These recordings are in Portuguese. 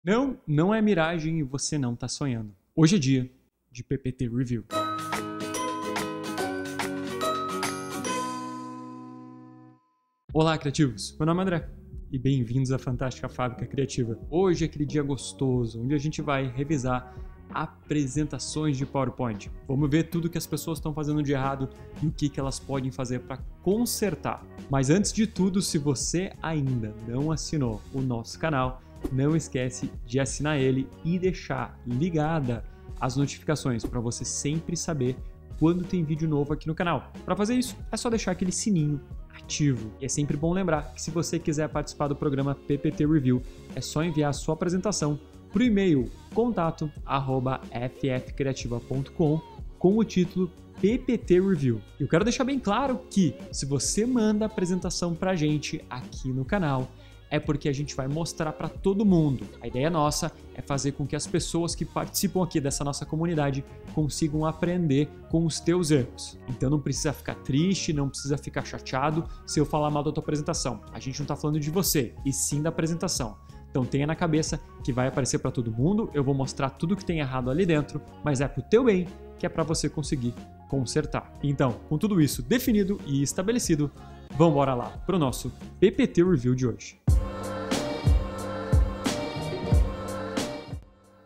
Não, não é miragem e você não está sonhando. Hoje é dia de PPT Review. Olá, criativos! Meu nome é André e bem-vindos à Fantástica Fábrica Criativa. Hoje é aquele dia gostoso onde a gente vai revisar apresentações de PowerPoint. Vamos ver tudo que as pessoas estão fazendo de errado e o que elas podem fazer para consertar. Mas antes de tudo, se você ainda não assinou o nosso canal, não esquece de assinar ele e deixar ligada as notificações para você sempre saber quando tem vídeo novo aqui no canal. Para fazer isso, é só deixar aquele sininho ativo. E é sempre bom lembrar que se você quiser participar do programa PPT Review, é só enviar a sua apresentação para o e-mail contato@ffcreativa.com com o título PPT Review. Eu quero deixar bem claro que se você manda a apresentação para a gente aqui no canal, é porque a gente vai mostrar para todo mundo. A ideia nossa é fazer com que as pessoas que participam aqui dessa nossa comunidade consigam aprender com os teus erros. Então não precisa ficar triste, não precisa ficar chateado se eu falar mal da tua apresentação. A gente não está falando de você, e sim da apresentação. Então tenha na cabeça que vai aparecer para todo mundo, eu vou mostrar tudo que tem errado ali dentro, mas é pro teu bem, que é para você conseguir consertar. Então, com tudo isso definido e estabelecido, vamos embora lá para o nosso PPT Review de hoje.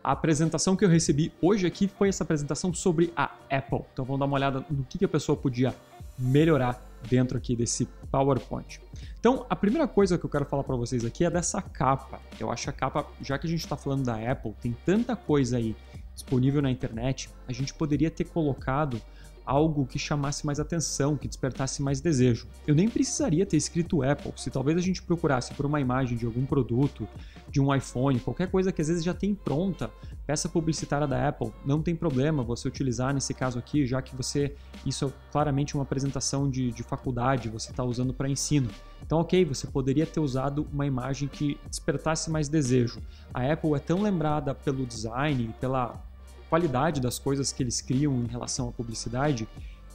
A apresentação que eu recebi hoje aqui foi essa apresentação sobre a Apple. Então vamos dar uma olhada no que a pessoa podia melhorar dentro aqui desse PowerPoint. Então a primeira coisa que eu quero falar para vocês aqui é dessa capa. Eu acho a capa, já que a gente está falando da Apple, tem tanta coisa aí disponível na internet, a gente poderia ter colocado algo que chamasse mais atenção, que despertasse mais desejo. Eu nem precisaria ter escrito Apple, se talvez a gente procurasse por uma imagem de algum produto, de um iPhone, qualquer coisa que às vezes já tem pronta, peça publicitária da Apple, não tem problema você utilizar nesse caso aqui, já que isso é claramente uma apresentação de faculdade, você está usando para ensino. Então ok, você poderia ter usado uma imagem que despertasse mais desejo. A Apple é tão lembrada pelo design, pela qualidade das coisas que eles criam em relação à publicidade,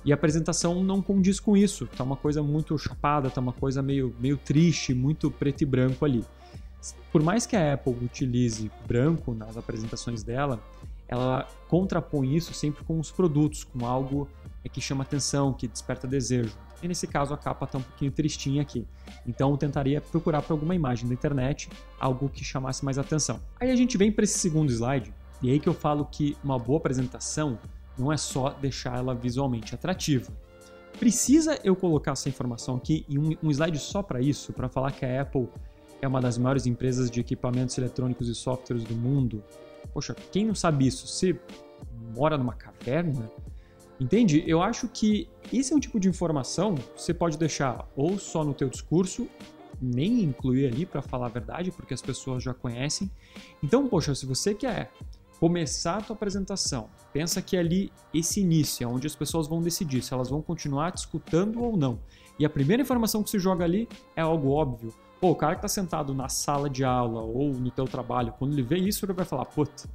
e a apresentação não condiz com isso, tá uma coisa muito chapada, tá uma coisa meio triste, muito preto e branco ali. Por mais que a Apple utilize branco nas apresentações dela, ela contrapõe isso sempre com os produtos, com algo que chama atenção, que desperta desejo. E nesse caso a capa tá um pouquinho tristinha aqui. Então eu tentaria procurar por alguma imagem da internet, algo que chamasse mais atenção. Aí a gente vem para esse segundo slide, e aí que eu falo que uma boa apresentação não é só deixar ela visualmente atrativa. Precisa eu colocar essa informação aqui em um slide só para isso, para falar que a Apple é uma das maiores empresas de equipamentos eletrônicos e softwares do mundo? Poxa, quem não sabe isso? Você mora numa caverna? Entende? Eu acho que esse é um tipo de informação que você pode deixar ou só no teu discurso, nem incluir ali para falar a verdade, porque as pessoas já conhecem. Então, poxa, se você quer começar a tua apresentação, pensa que ali esse início é onde as pessoas vão decidir se elas vão continuar te escutando ou não. E a primeira informação que se joga ali é algo óbvio. Pô, o cara que está sentado na sala de aula ou no teu trabalho, quando ele vê isso, ele vai falar, puta,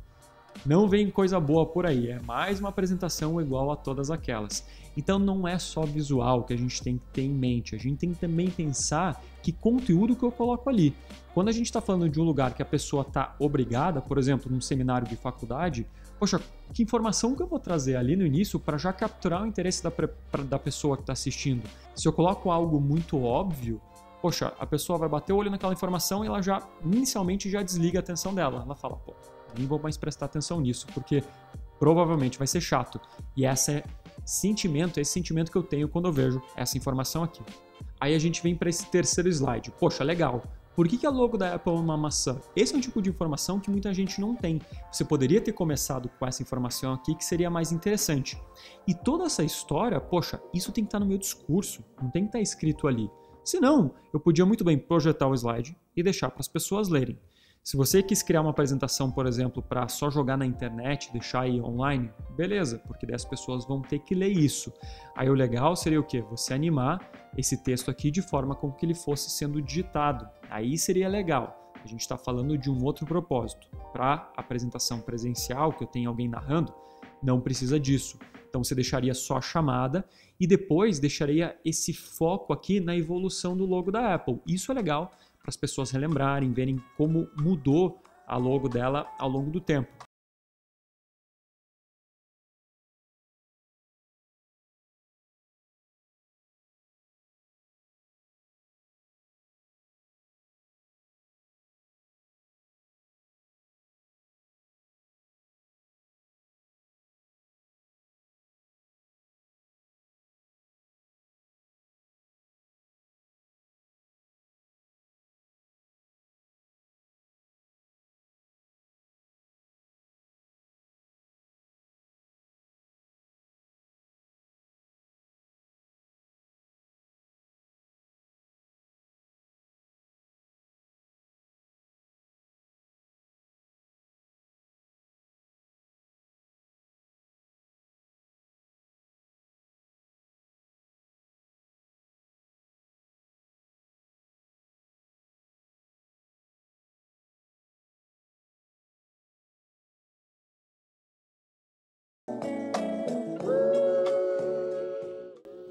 não vem coisa boa por aí, é mais uma apresentação igual a todas aquelas. Então não é só visual que a gente tem que ter em mente, a gente tem que também pensar que conteúdo que eu coloco ali. Quando a gente está falando de um lugar que a pessoa está obrigada, por exemplo, num seminário de faculdade, poxa, que informação que eu vou trazer ali no início para já capturar o interesse da pessoa que está assistindo? Se eu coloco algo muito óbvio, poxa, a pessoa vai bater o olho naquela informação e ela já, inicialmente, já desliga a atenção dela. Ela fala, pô, nem vou mais prestar atenção nisso, porque provavelmente vai ser chato. E esse sentimento que eu tenho quando eu vejo essa informação aqui. Aí a gente vem para esse terceiro slide. Poxa, legal. Por que a logo da Apple é uma maçã? Esse é um tipo de informação que muita gente não tem. Você poderia ter começado com essa informação aqui que seria mais interessante. E toda essa história, poxa, isso tem que estar no meu discurso, não tem que estar escrito ali. Senão, eu podia muito bem projetar o slide e deixar para as pessoas lerem. Se você quis criar uma apresentação, por exemplo, para só jogar na internet, deixar aí online, beleza, porque daí as pessoas vão ter que ler isso. Aí o legal seria o quê? Você animar esse texto aqui de forma com que ele fosse sendo digitado. Aí seria legal. A gente está falando de um outro propósito. Para apresentação presencial, que eu tenho alguém narrando, não precisa disso. Então você deixaria só a chamada e depois deixaria esse foco aqui na evolução do logo da Apple. Isso é legal para as pessoas relembrarem, verem como mudou a logo dela ao longo do tempo.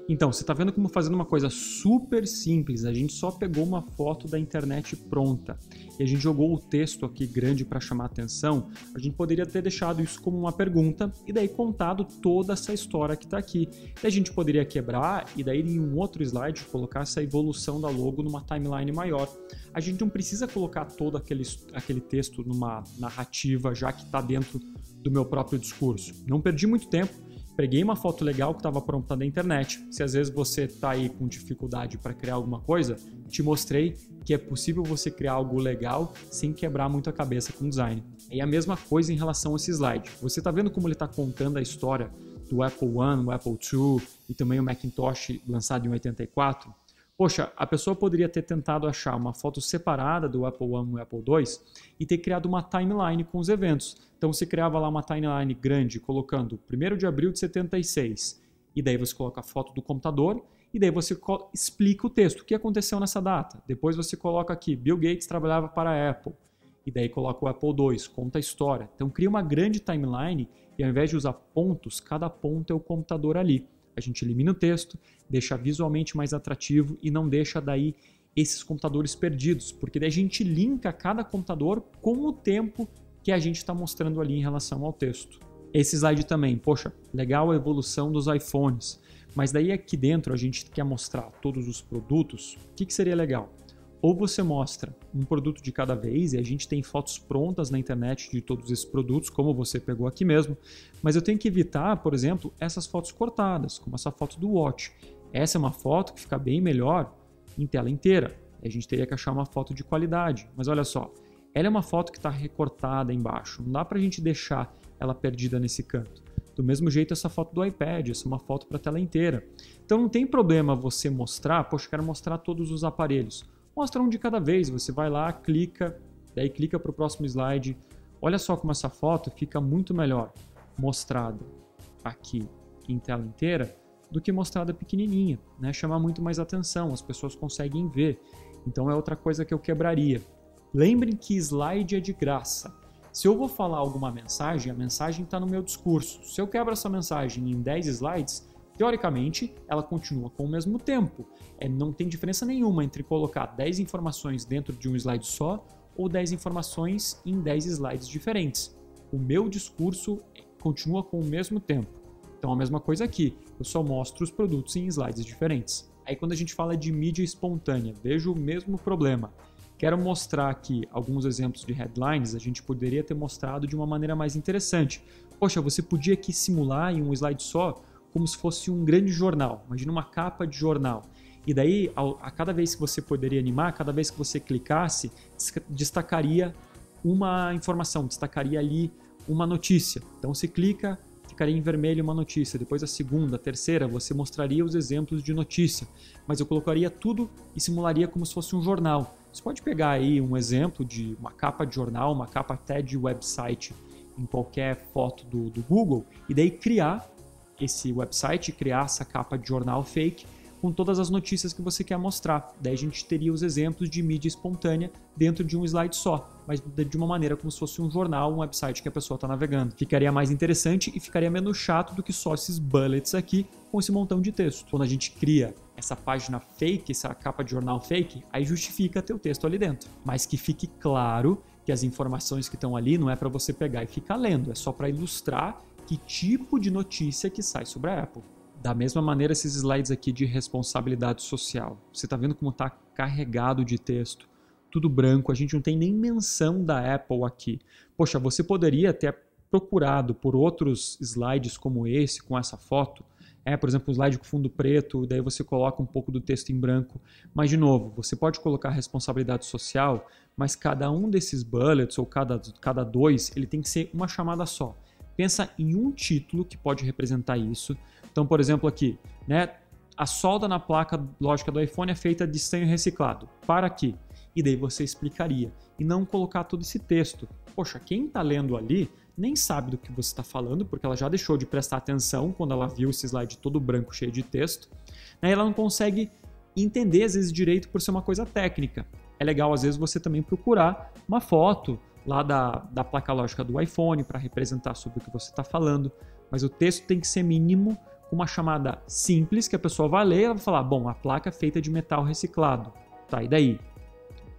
Então, você está vendo como fazendo uma coisa super simples, a gente só pegou uma foto da internet pronta e a gente jogou o texto aqui grande para chamar atenção. A gente poderia ter deixado isso como uma pergunta e daí contado toda essa história que está aqui. Daí a gente poderia quebrar e daí em um outro slide colocar essa evolução da logo numa timeline maior. A gente não precisa colocar todo aquele texto numa narrativa já que está dentro do meu próprio discurso. Não perdi muito tempo. Peguei uma foto legal que estava pronta na internet. Se às vezes você está aí com dificuldade para criar alguma coisa, te mostrei que é possível você criar algo legal sem quebrar muito a cabeça com design. E a mesma coisa em relação a esse slide. Você está vendo como ele está contando a história do Apple I, o Apple II e também o Macintosh lançado em 84? Poxa, a pessoa poderia ter tentado achar uma foto separada do Apple I e do Apple II e ter criado uma timeline com os eventos. Então você criava lá uma timeline grande colocando 1º de abril de 76 e daí você coloca a foto do computador e daí você explica o texto, o que aconteceu nessa data. Depois você coloca aqui, Bill Gates trabalhava para a Apple e daí coloca o Apple II, conta a história. Então cria uma grande timeline e ao invés de usar pontos, cada ponto é o computador ali. A gente elimina o texto, deixa visualmente mais atrativo e não deixa daí esses computadores perdidos, porque daí a gente linka cada computador com o tempo que a gente está mostrando ali em relação ao texto. Esse slide também, poxa, legal a evolução dos iPhones, mas daí aqui dentro a gente quer mostrar todos os produtos, o que seria legal? Ou você mostra um produto de cada vez e a gente tem fotos prontas na internet de todos esses produtos, como você pegou aqui mesmo, mas eu tenho que evitar, por exemplo, essas fotos cortadas, como essa foto do Watch. Essa é uma foto que fica bem melhor em tela inteira. A gente teria que achar uma foto de qualidade, mas olha só, ela é uma foto que está recortada embaixo, não dá para a gente deixar ela perdida nesse canto. Do mesmo jeito essa foto do iPad, essa é uma foto para a tela inteira. Então não tem problema você mostrar, poxa, eu quero mostrar todos os aparelhos. Mostra um de cada vez, você vai lá, clica, daí clica para o próximo slide. Olha só como essa foto fica muito melhor mostrada aqui em tela inteira do que mostrada pequenininha, né? Chama muito mais atenção, as pessoas conseguem ver. Então é outra coisa que eu quebraria. Lembrem que slide é de graça. Se eu vou falar alguma mensagem, a mensagem está no meu discurso. Se eu quebro essa mensagem em 10 slides, teoricamente, ela continua com o mesmo tempo. Não tem diferença nenhuma entre colocar 10 informações dentro de um slide só ou 10 informações em 10 slides diferentes. O meu discurso continua com o mesmo tempo. Então, a mesma coisa aqui, eu só mostro os produtos em slides diferentes. Aí, quando a gente fala de mídia espontânea, vejo o mesmo problema. Quero mostrar aqui alguns exemplos de headlines, a gente poderia ter mostrado de uma maneira mais interessante. Poxa, você podia aqui simular em um slide só como se fosse um grande jornal. Imagina uma capa de jornal. E daí, a cada vez que você poderia animar, cada vez que você clicasse, destacaria uma informação, destacaria ali uma notícia. Então, você clica, ficaria em vermelho uma notícia. Depois, a segunda, a terceira, você mostraria os exemplos de notícia. Mas eu colocaria tudo e simularia como se fosse um jornal. Você pode pegar aí um exemplo de uma capa de jornal, uma capa até de website em qualquer foto do Google e daí criar esse website, criar essa capa de jornal fake com todas as notícias que você quer mostrar. Daí a gente teria os exemplos de mídia espontânea dentro de um slide só, mas de uma maneira como se fosse um jornal, um website que a pessoa está navegando. Ficaria mais interessante e ficaria menos chato do que só esses bullets aqui com esse montão de texto. Quando a gente cria essa página fake, essa capa de jornal fake, aí justifica ter o texto ali dentro. Mas que fique claro que as informações que estão ali não é para você pegar e ficar lendo, é só para ilustrar que tipo de notícia que sai sobre a Apple. Da mesma maneira, esses slides aqui de responsabilidade social. Você está vendo como está carregado de texto, tudo branco, a gente não tem nem menção da Apple aqui. Poxa, você poderia ter procurado por outros slides como esse, com essa foto, por exemplo, um slide com fundo preto, daí você coloca um pouco do texto em branco. Mas, de novo, você pode colocar responsabilidade social, mas cada um desses bullets, ou cada dois, ele tem que ser uma chamada só. Pensa em um título que pode representar isso. Então, por exemplo, aqui, né, a solda na placa lógica do iPhone é feita de estanho reciclado. Para aqui. E daí você explicaria. E não colocar todo esse texto. Poxa, quem está lendo ali nem sabe do que você está falando, porque ela já deixou de prestar atenção quando ela viu esse slide todo branco, cheio de texto. Aí ela não consegue entender, às vezes, direito por ser uma coisa técnica. É legal, às vezes, você também procurar uma foto lá da placa lógica do iPhone para representar sobre o que você está falando, mas o texto tem que ser mínimo, com uma chamada simples, que a pessoa vai ler e vai falar, bom, a placa é feita de metal reciclado. Tá, e daí?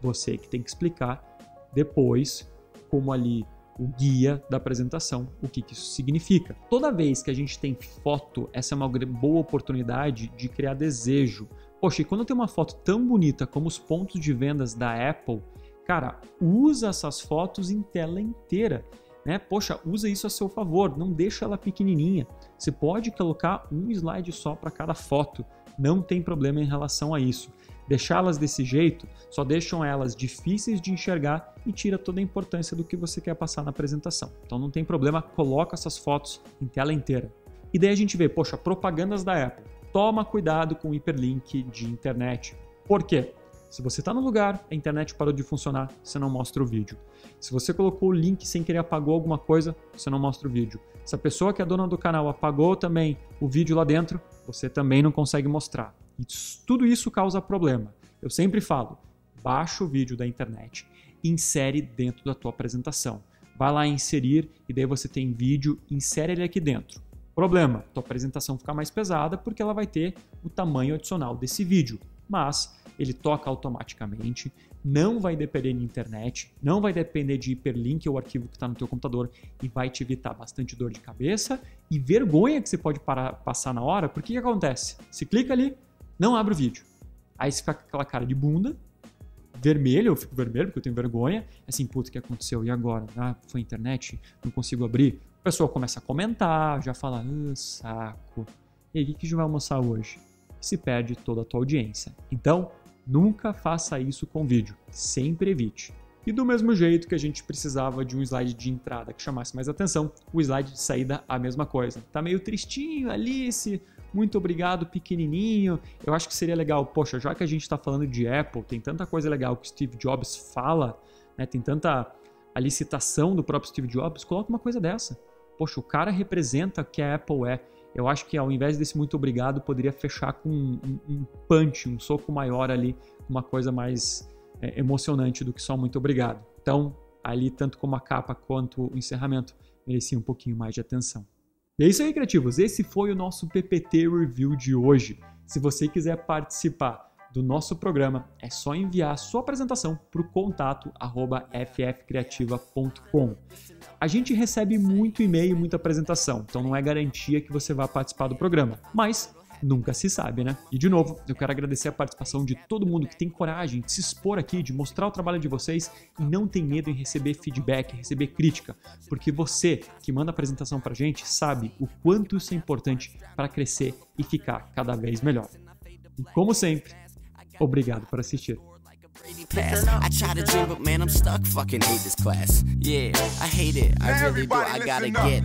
Você que tem que explicar depois, como ali o guia da apresentação, o que isso significa. Toda vez que a gente tem foto, essa é uma boa oportunidade de criar desejo. Poxa, e quando tem uma foto tão bonita como os pontos de vendas da Apple, cara, usa essas fotos em tela inteira, né? Poxa, usa isso a seu favor, não deixa ela pequenininha. Você pode colocar um slide só para cada foto, não tem problema em relação a isso. Deixá-las desse jeito só deixam elas difíceis de enxergar e tira toda a importância do que você quer passar na apresentação. Então não tem problema, coloca essas fotos em tela inteira. E daí a gente vê, poxa, propagandas da Apple. Toma cuidado com o hiperlink de internet. Por quê? Se você está no lugar, a internet parou de funcionar, você não mostra o vídeo. Se você colocou o link sem querer apagou alguma coisa, você não mostra o vídeo. Se a pessoa que é dona do canal apagou também o vídeo lá dentro, você também não consegue mostrar. E tudo isso causa problema. Eu sempre falo, baixa o vídeo da internet, insere dentro da tua apresentação. Vai lá em inserir e daí você tem vídeo, insere ele aqui dentro. Problema, tua apresentação fica mais pesada porque ela vai ter o tamanho adicional desse vídeo. Mas ele toca automaticamente, não vai depender de internet, não vai depender de hiperlink ou arquivo que está no teu computador e vai te evitar bastante dor de cabeça e vergonha que você pode passar na hora, porque o que acontece? Se clica ali, não abre o vídeo. Aí você fica com aquela cara de bunda, vermelho, eu fico vermelho porque eu tenho vergonha, assim, puta, o que aconteceu? E agora? Ah, foi a internet? Não consigo abrir? A pessoa começa a comentar, já fala, saco, e aí, o que a gente vai almoçar hoje? Se perde toda a tua audiência. Então, nunca faça isso com vídeo, sempre evite. E do mesmo jeito que a gente precisava de um slide de entrada que chamasse mais atenção, o slide de saída a mesma coisa. Tá meio tristinho, Alice, muito obrigado, pequenininho. Eu acho que seria legal, poxa, já que a gente está falando de Apple, tem tanta coisa legal que Steve Jobs fala, né, tem tanta a licitação do próprio Steve Jobs, coloca uma coisa dessa. Poxa, o cara representa o que a Apple é. Eu acho que ao invés desse muito obrigado, poderia fechar com um punch, um soco maior ali, uma coisa mais emocionante do que só muito obrigado. Então, ali, tanto como a capa quanto o encerramento, merecia um pouquinho mais de atenção. E é isso aí, criativos. Esse foi o nosso PPT Review de hoje. Se você quiser participar do nosso programa, é só enviar a sua apresentação para o contato@ffcreativa.com. A gente recebe muito e-mail, muita apresentação, então não é garantia que você vá participar do programa, mas nunca se sabe, né? E de novo, eu quero agradecer a participação de todo mundo que tem coragem de se expor aqui, de mostrar o trabalho de vocês e não tem medo em receber feedback, receber crítica, porque você que manda a apresentação pra gente sabe o quanto isso é importante para crescer e ficar cada vez melhor. E como sempre, obrigado por assistir. I try to dream, but man, I'm stuck. Fucking hate this class. Yeah, I hate it. I really do. I gotta get